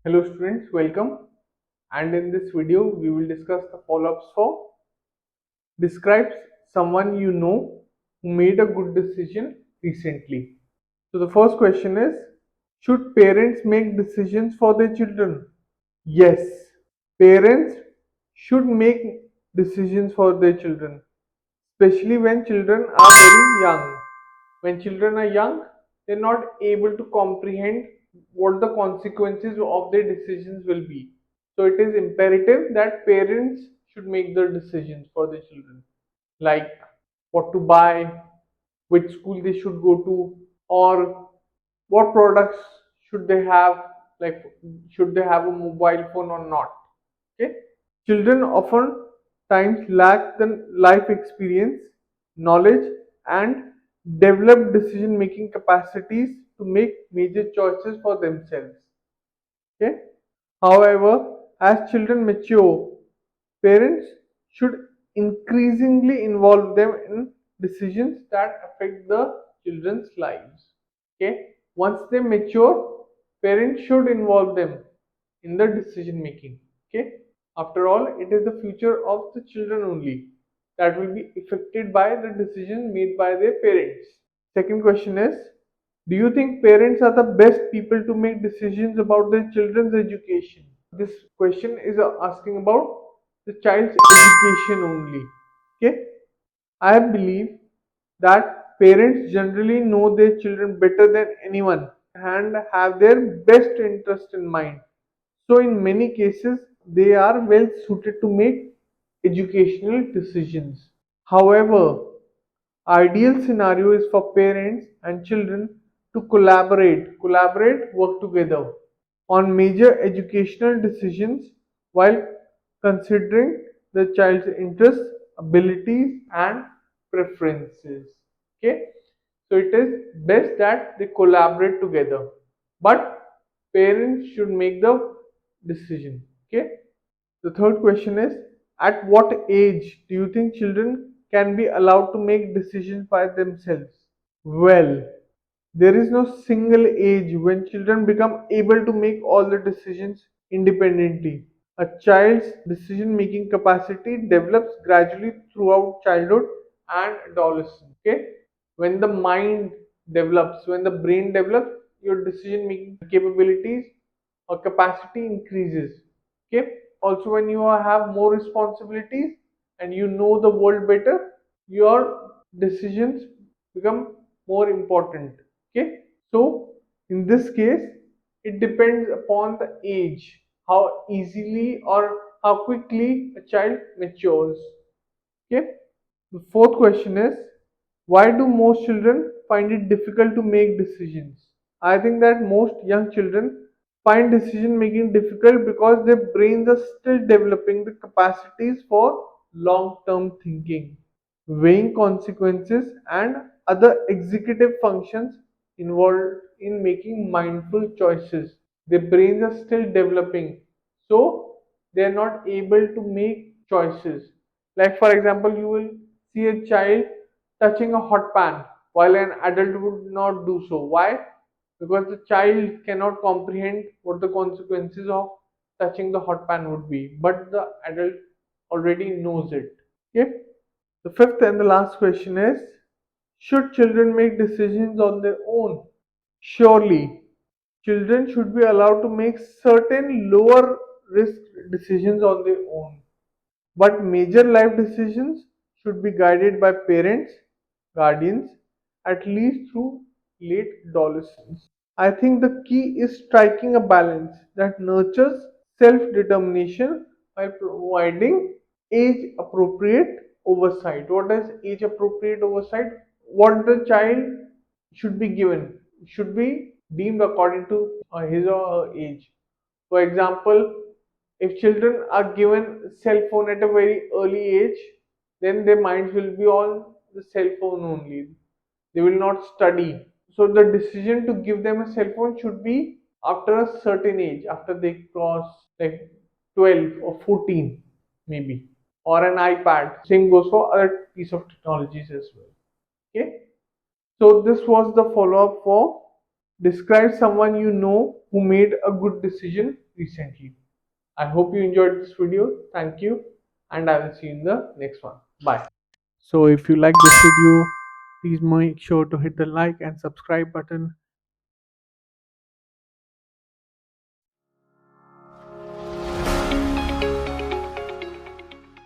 Hello students, welcome. And in this video, we will discuss the follow-ups for describes someone you know who made a good decision recently. So the first question is, should parents make decisions for their children? Yes, parents should make decisions for their children, especially when children are very young. When children are young, they're not able to comprehend what the consequences of their decisions will be. So it is imperative that parents should make the decisions for their children, like what to buy, which school they should go to, or what products should they have, like should they have a mobile phone or not. Okay. Children often times lack the life experience, knowledge, and develop decision making capacities to make major choices for themselves. Okay. However, as children mature, parents should increasingly involve them in decisions that affect the children's lives. Okay. Once they mature, parents should involve them in the decision making. Okay. After all, it is the future of the children only that will be affected by the decision made by their parents. Second question is, do you think parents are the best people to make decisions about their children's education? This question is asking about the child's education only. Okay, I believe that parents generally know their children better than anyone and have their best interest in mind. So, in many cases, they are well suited to make educational decisions. However, ideal scenario is for parents and children to collaborate, work together on major educational decisions while considering the child's interests, abilities, and preferences. Okay, so it is best that they collaborate together, but parents should make the decision. Okay, the third question is, at what age do you think children can be allowed to make decisions by themselves? Well, there is no single age when children become able to make all the decisions independently. A child's decision making capacity develops gradually throughout childhood and adolescence. Okay? When the mind develops, when the brain develops, your decision making capabilities or capacity increases. Okay? Also, when you have more responsibilities and you know the world better, your decisions become more important. Okay, so in this case it depends upon the age, how easily or how quickly a child matures. Okay, the fourth question is, why do most children find it difficult to make decisions? I think that most young children find decision making difficult because their brains are still developing the capacities for long term thinking, weighing consequences, and other executive functions involved in making mindful choices. Their brains are still developing, so they are not able to make choices. Like, for example, you will see a child touching a hot pan while an adult would not do so. Why? Because the child cannot comprehend what the consequences of touching the hot pan would be, but the adult already knows it. Okay? The fifth and the last question is, should children make decisions on their own? Surely, children should be allowed to make certain lower risk decisions on their own. But major life decisions should be guided by parents, guardians, at least through late adolescence. I think the key is striking a balance that nurtures self determination by providing age appropriate oversight. What is age appropriate oversight? What the child should be given should be deemed according to his or her age. For example, if children are given cell phone at a very early age, then their minds will be on the cell phone only. They will not study. So the decision to give them a cell phone should be after a certain age, after they cross like 12 or 14 maybe, or an iPad. Same goes for other piece of technologies as well. Okay. So this was the follow up for describe someone you know who made a good decision recently. I hope you enjoyed this video. Thank you, and I will see you in the next one. Bye. So if you like this video, please make sure to hit the like and subscribe button